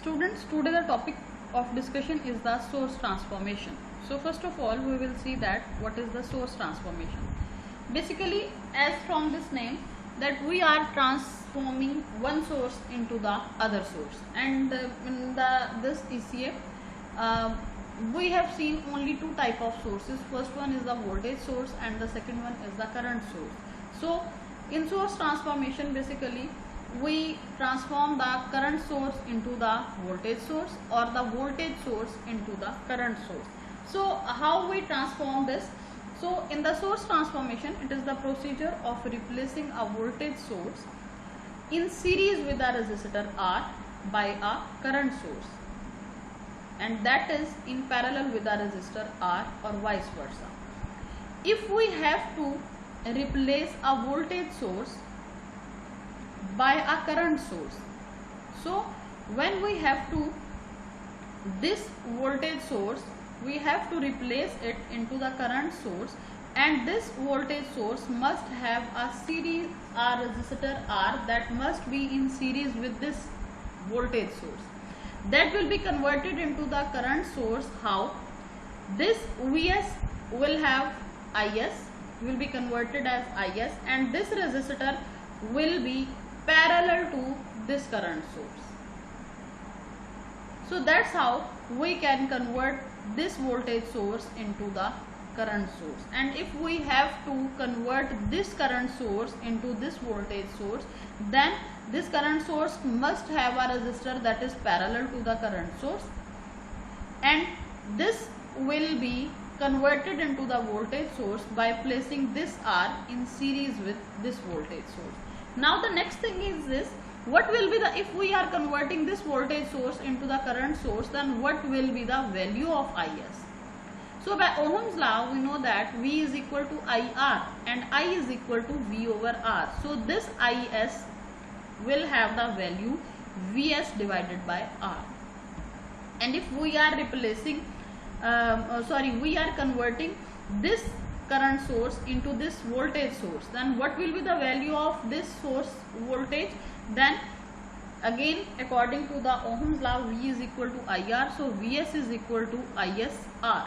Students, today the topic of discussion is the source transformation. So first of all, we will see that what is the source transformation. Basically, as from this name, that we are transforming one source into the other source. And in this ECA, we have seen only two type of sources. First one is the voltage source and the second one is the current source. So in source transformation, basically we transform the current source into the voltage source or the voltage source into the current source. So how we transform this? So in the source transformation, it is the procedure of replacing a voltage source in series with a resistor R by a current source, and that is in parallel with a resistor R or vice versa. If we have to replace a voltage source by a current source, so when we have to this voltage source, we have to replace it into the current source, and this voltage source must have a series R resistor R that must be in series with this voltage source, that will be converted into the current source. How? This Vs will have Is, will be converted as Is, and this resistor will be parallel to this current source. So that's how we can convert this voltage source into the current source. And if we have to convert this current source into this voltage source, then this current source must have a resistor that is parallel to the current source, and this will be converted into the voltage source by placing this R in series with this voltage source. Now the next thing is this: what will be the, if we are converting this voltage source into the current source, then what will be the value of Is? So by Ohm's law, we know that V is equal to IR and I is equal to V over R. So this Is will have the value Vs divided by R. And if we are replacing, we are converting this current source into this voltage source, then what will be the value of this source voltage? Then again, according to the Ohm's law, V is equal to IR, so Vs is equal to ISR.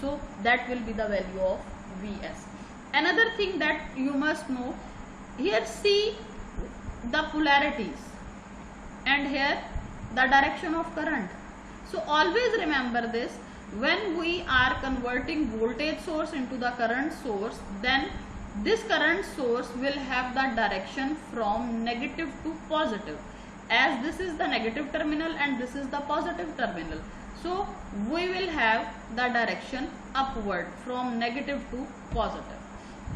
So that will be the value of Vs. Another thing that you must know, here see the polarities and here the direction of current. So always remember this: when we are converting voltage source into the current source, then this current source will have the direction from negative to positive, as this is the negative terminal and this is the positive terminal. So we will have the direction upward from negative to positive.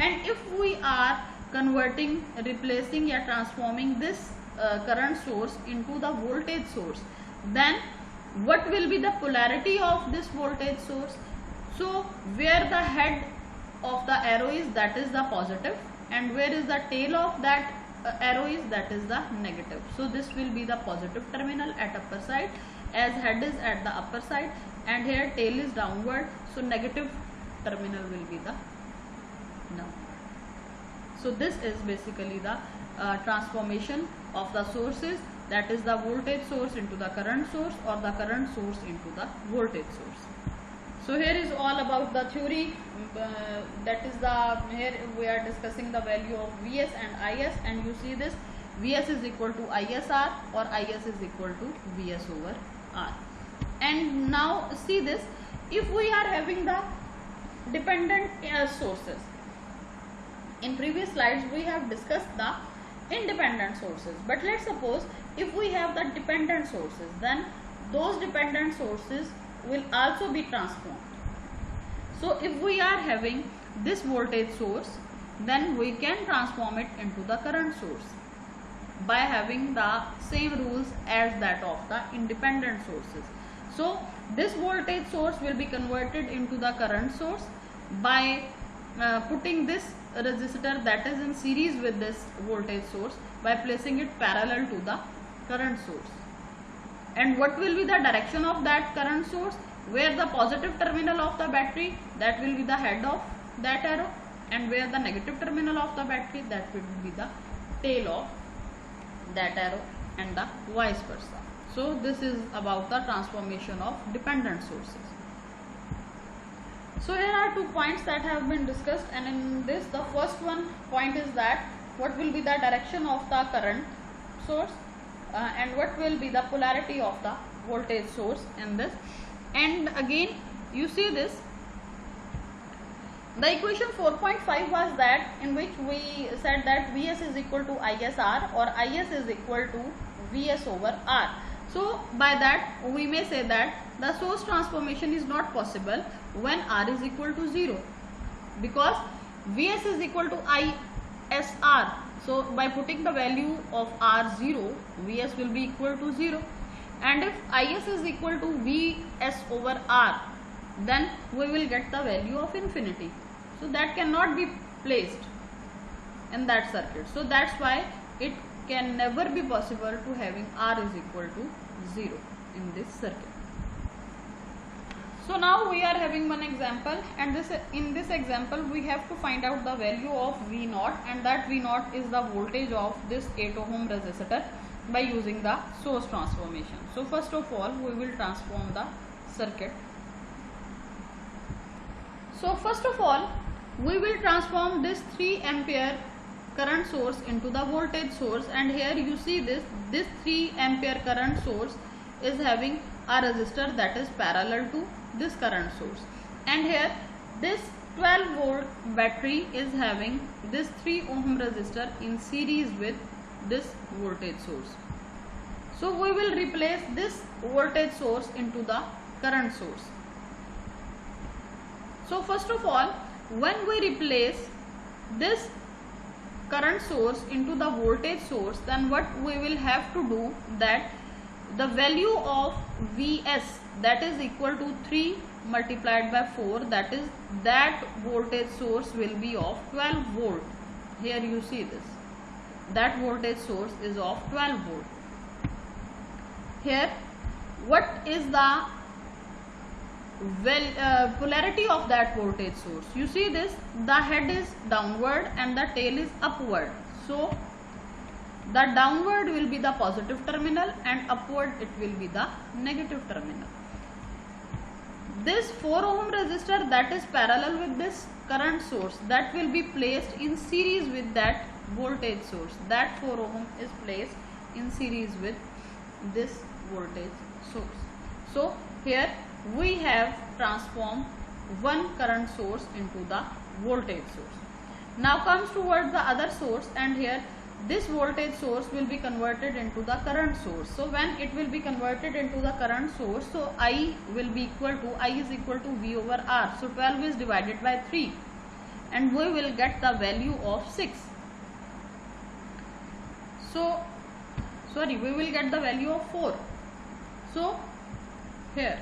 And if we are converting, replacing or transforming this current source into the voltage source, then what will be the polarity of this voltage source? So where the head of the arrow is, that is the positive, and where is the tail of that arrow is, that is the negative. So this will be the positive terminal at upper side, as head is at the upper side, and here tail is downward, so negative terminal will be the downward. So this is basically the transformation of the sources, that is the voltage source into the current source or the current source into the voltage source. So here is all about the theory, that is the, here we are discussing the value of Vs and Is, and you see this Vs is equal to ISR or Is is equal to Vs over R. And now see this, if we are having the dependent sources, in previous slides we have discussed the independent sources, but let's suppose if we have the dependent sources, then those dependent sources will also be transformed. So if we are having this voltage source, then we can transform it into the current source by having the same rules as that of the independent sources. So this voltage source will be converted into the current source by putting this resistor that is in series with this voltage source by placing it parallel to the current source. And what will be the direction of that current source? Where the positive terminal of the battery, that will be the head of that arrow, and where the negative terminal of the battery, that will be the tail of that arrow. and the vice versa. So this is about the transformation of dependent sources. So here are 2 points that have been discussed, and in this the first one point is that what will be the direction of the current source and what will be the polarity of the voltage source in this. And again you see this, the equation 4.5 was that in which we said that Vs is equal to ISR or Is is equal to Vs over R. So by that we may say that the source transformation is not possible when R is equal to 0, because Vs is equal to ISR. So by putting the value of R 0, Vs will be equal to 0, and if Is is equal to Vs over R, then we will get the value of infinity. So that cannot be placed in that circuit. So that's why it can never be possible to having R is equal to 0 in this circuit. So now we are having one example, and in this example we have to find out the value of V0, and that V0 is the voltage of this 8 ohm resistor by using the source transformation. So first of all we will transform the circuit. So first of all we will transform this 3 ampere current source into the voltage source, and here you see this 3 ampere current source is having a resistor that is parallel to this current source, and here this 12 volt battery is having this 3 ohm resistor in series with this voltage source. So we will replace this voltage source into the current source. So first of all, when we replace this current source into the voltage source, then what we will have to do, that the value of Vs, that is equal to 3 multiplied by 4, that is that voltage source will be of 12 volt. Here you see this, that voltage source is of 12 volt. Here what is the polarity of that voltage source? You see this, the head is downward and the tail is upward. So the downward will be the positive terminal and upward it will be the negative terminal. This 4 ohm resistor that is parallel with this current source, that will be placed in series with that voltage source. That 4 ohm is placed in series with this voltage source. So here we have transformed one current source into the voltage source. Now comes towards the other source, and here this voltage source will be converted into the current source. So when it will be converted into the current source, so I will be equal to, I is equal to V over R. So 12 is divided by 3 and we will get the value of 6. So sorry, we will get the value of 4. So here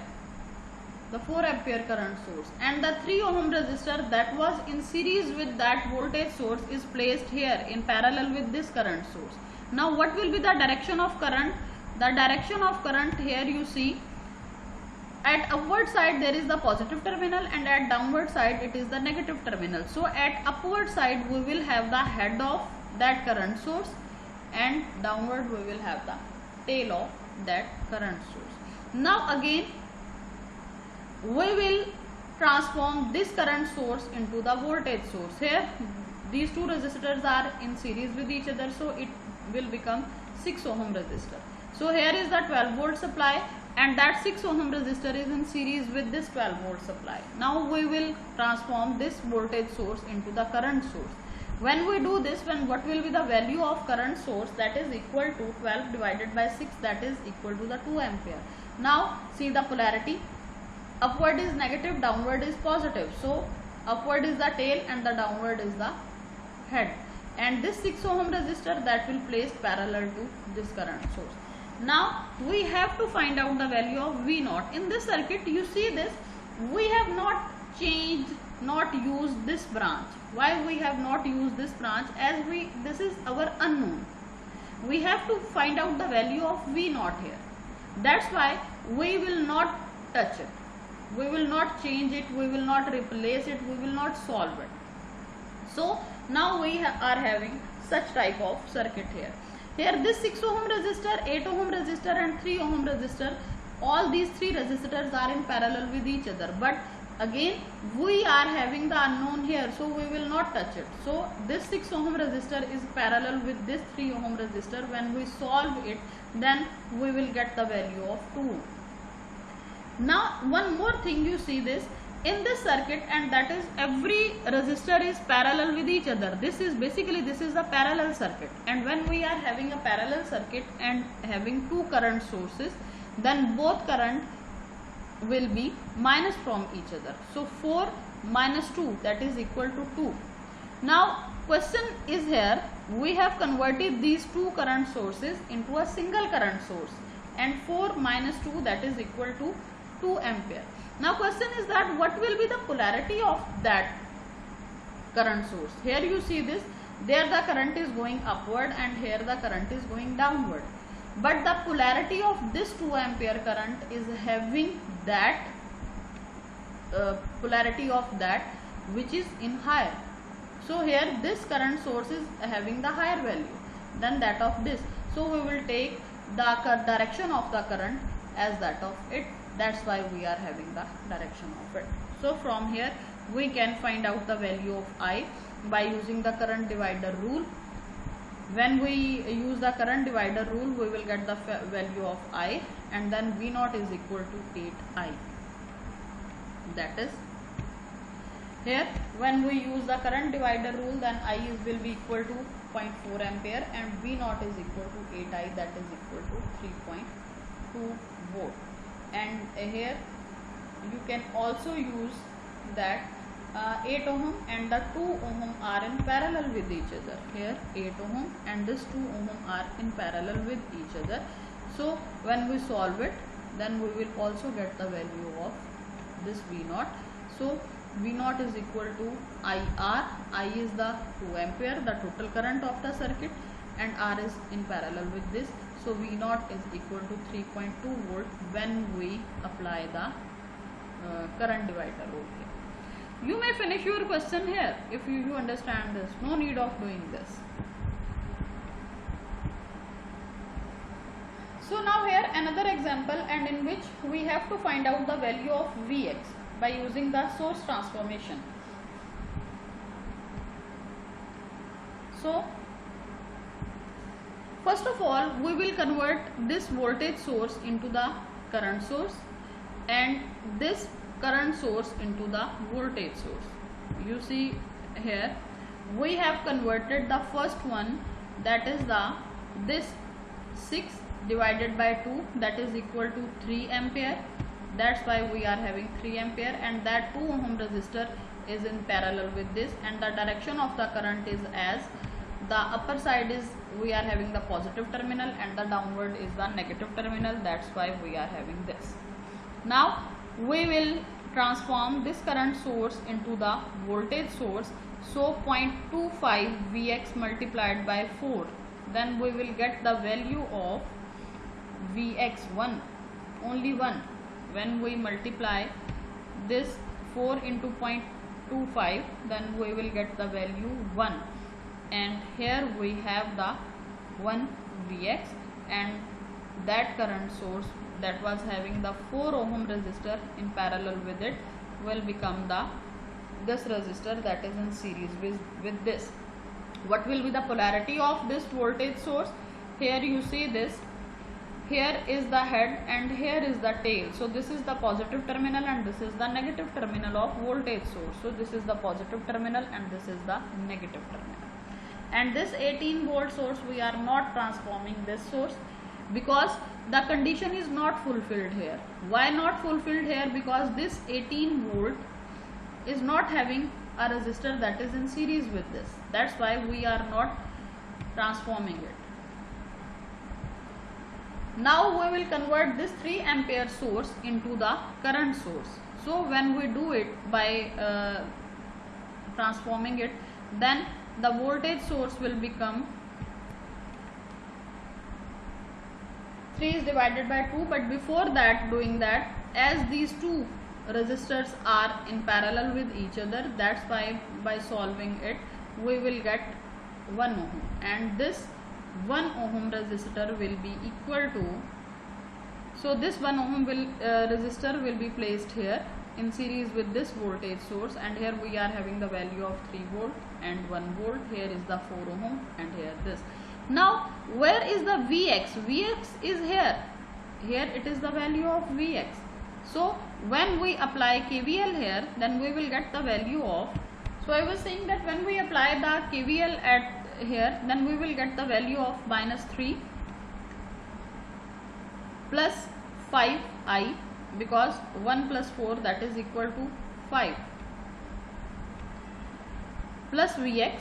the 4 ampere current source and the 3 ohm resistor that was in series with that voltage source is placed here in parallel with this current source. Now what will be the direction of current? The direction of current, here you see, at upward side there is the positive terminal and at downward side it is the negative terminal. So at upward side we will have the head of that current source and downward we will have the tail of that current source. Now again we will transform this current source into the voltage source. Here these two resistors are in series with each other, so it will become 6 ohm resistor. So here is the 12 volt supply and that 6 ohm resistor is in series with this 12 volt supply. Now we will transform this voltage source into the current source. When we do this, what will be the value of current source? That is equal to 12 divided by 6, that is equal to the 2 ampere. Now see the polarity. Upward is negative, downward is positive. So upward is the tail and the downward is the head. And this 6 ohm resistor that will place parallel to this current source. Now we have to find out the value of V0. In this circuit you see this, we have not changed, not used this branch. Why we have not used this branch? As this is our unknown. We have to find out the value of V0 here. That's why we will not touch it. We will not change it, we will not replace it, we will not solve it. So now we are having such type of circuit here. Here this 6 ohm resistor, 8 ohm resistor and 3 ohm resistor, all these three resistors are in parallel with each other, but again we are having the unknown here, so we will not touch it. So this 6 ohm resistor is parallel with this 3 ohm resistor. When we solve it, then we will get the value of 2. Now one more thing, you see this in this circuit, and that is every resistor is parallel with each other. This is basically, this is the parallel circuit, and when we are having a parallel circuit and having two current sources, then both current will be minus from each other. So 4 minus 2, that is equal to 2. Now question is here, we have converted these two current sources into a single current source, and 4 minus 2, that is equal to 2 ampere. Now question is that what will be the polarity of that current source? Here you see this, there the current is going upward and here the current is going downward, but the polarity of this 2 ampere current is having that polarity of that which is in higher. So here this current source is having the higher value than that of this, so we will take the direction of the current as that of it. That's why we are having the direction of it. So from here we can find out the value of I by using the current divider rule. When we use the current divider rule, we will get the value of I, and then V0 is equal to 8I. That is, here when we use the current divider rule, then I will be equal to 0.4 ampere and V0 is equal to 8I, that is equal to 3.2 volt. And here you can also use that 8 ohm and the 2 ohm are in parallel with each other. Here 8 ohm and this 2 ohm are in parallel with each other. So when we solve it, then we will also get the value of this V0. So V0 is equal to IR. I is the 2 ampere, the total current of the circuit, and R is in parallel with this. So V0 is equal to 3.2 volt when we apply the current divider rule here. You may finish your question here if you understand this. No need of doing this. So now here another example, and in which we have to find out the value of Vx by using the source transformation. So first of all, we will convert this voltage source into the current source and this current source into the voltage source. You see here we have converted the first one, that is this 6 divided by 2, that is equal to 3 ampere. That's why we are having 3 ampere, and that 2 ohm resistor is in parallel with this, and the direction of the current is as the upper side is we are having the positive terminal and the downward is the negative terminal. That's why we are having this. Now we will transform this current source into the voltage source. So 0.25 Vx multiplied by 4, then we will get the value of Vx1, only 1. When we multiply this 4 into 0.25, then we will get the value 1. And here we have the 1 Vx, and that current source that was having the 4 ohm resistor in parallel with it will become this resistor that is in series with this. What will be the polarity of this voltage source? Here you see this, here is the head and here is the tail. So this is the positive terminal and this is the negative terminal of voltage source. So this is the positive terminal and this is the negative terminal. And this 18 volt source, we are not transforming this source because the condition is not fulfilled here. Why not fulfilled here? Because this 18 volt is not having a resistor that is in series with this. That's why we are not transforming it. Now we will convert this 3 ampere source into the current source. So when we do it by transforming it, then the voltage source will become 3 is divided by 2, but before that, doing that, as these two resistors are in parallel with each other, that's why by solving it we will get 1 ohm, and this 1 ohm resistor will be equal to, so this 1 ohm resistor will be placed here in series with this voltage source, and here we are having the value of 3 volt and 1 volt. Here is the 4 ohm and here this. Now where is the Vx? Vx is here. Here it is the value of Vx. So when we apply KVL here, then we will get the value of, so I was saying that when we apply the KVL at here, then we will get the value of -3 plus 5i, because 1 plus 4 that is equal to 5, plus Vx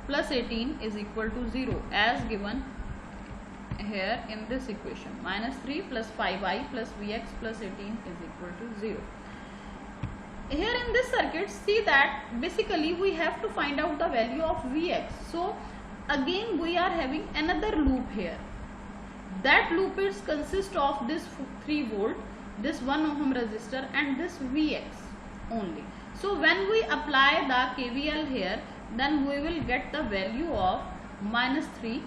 plus 18 is equal to 0 as given here in this equation. -3 plus 5i plus Vx plus 18 is equal to 0. Here in this circuit, see that basically we have to find out the value of Vx. So again we are having another loop here. That loop is consist of this 3 volt, this 1 ohm resistor and this Vx only. So when we apply the KVL here, then we will get the value of -3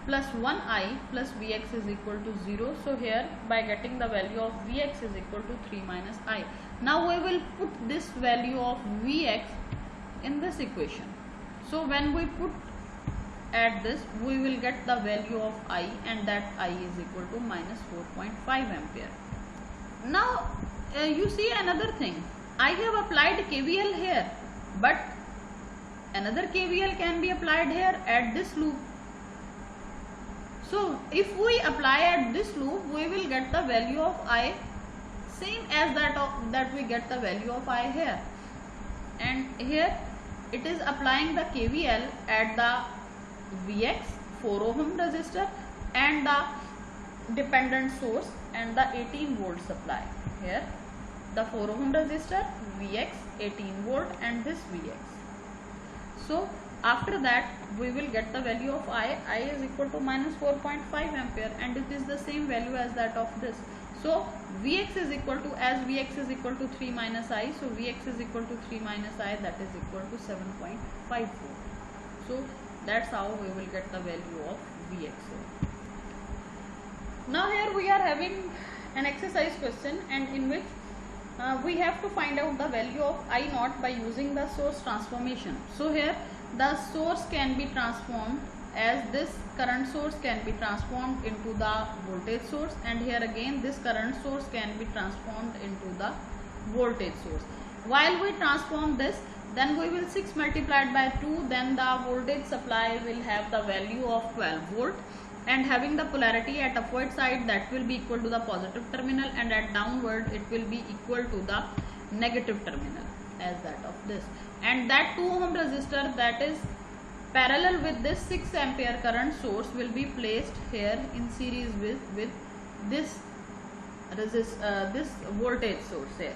plus 1i plus Vx is equal to 0. So here by getting the value of Vx is equal to 3 minus i. Now we will put this value of Vx in this equation. So when we put at this, we will get the value of I, and that I is equal to -4.5 ampere. Now you see another thing. I have applied KVL here, but another KVL can be applied here at this loop. So if we apply at this loop, we will get the value of I same as that we get the value of I here. And here it is applying the KVL at the Vx 4 ohm resistor and the dependent source and the 18 volt supply. Here the 4 ohm resistor, Vx, 18 volt and this Vx. So after that we will get the value of I is equal to -4.5 ampere, and it is the same value as that of this. So Vx is equal to, as Vx is equal to 3 minus I, so Vx is equal to 3 minus I, that is equal to 7.54. So that's how we will get the value of Vx. Now here we are having an exercise question, and in which we have to find out the value of I naught by using the source transformation. So here the source can be transformed, as this current source can be transformed into the voltage source, and here again this current source can be transformed into the voltage source. While we transform this, then we will 6 multiplied by 2, then the voltage supply will have the value of 12 volt, and having the polarity at upward side, that will be equal to the positive terminal, and at downward it will be equal to the negative terminal as that of this. And that 2 ohm resistor that is parallel with this 6 ampere current source will be placed here in series with this this voltage source here.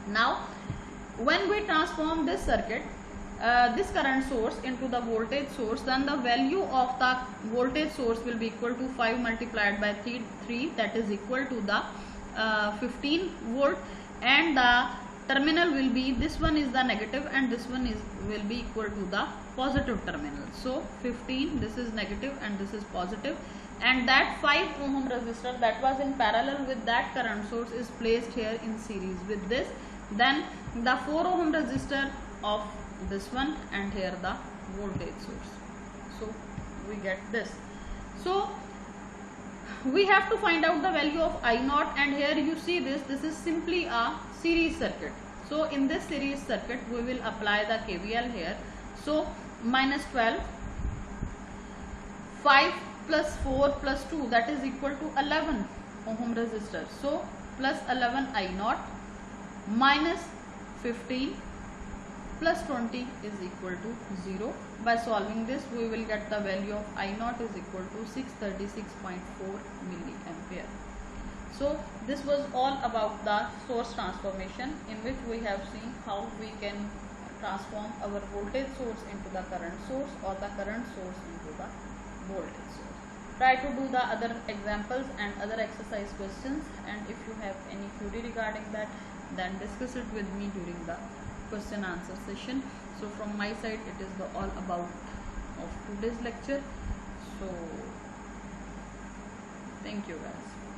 Now when we transform this circuit, this current source into the voltage source, then the value of the voltage source will be equal to 5 multiplied by 3, that is equal to the 15 volt, and the terminal will be, this one is the negative and this one will be equal to the positive terminal. So 15, this is negative and this is positive, and that 5 ohm resistor that was in parallel with that current source is placed here in series with this. Then the 4 ohm resistor of this one, and here the voltage source. So we get this. So we have to find out the value of I naught, and here you see this is simply a series circuit. So in this series circuit we will apply the KVL here. So -12, 5 plus 4 plus 2, that is equal to 11 ohm resistor. So plus 11 I naught minus 15 plus 20 is equal to 0. By solving this, we will get the value of I naught is equal to 636.4 milliampere. So this was all about the source transformation, in which we have seen how we can transform our voltage source into the current source, or the current source into the voltage source. Try to do the other examples and other exercise questions, and if you have any query regarding that, then discuss it with me during the question answer session. So from my side, it is all about of today's lecture. So So thank you guys.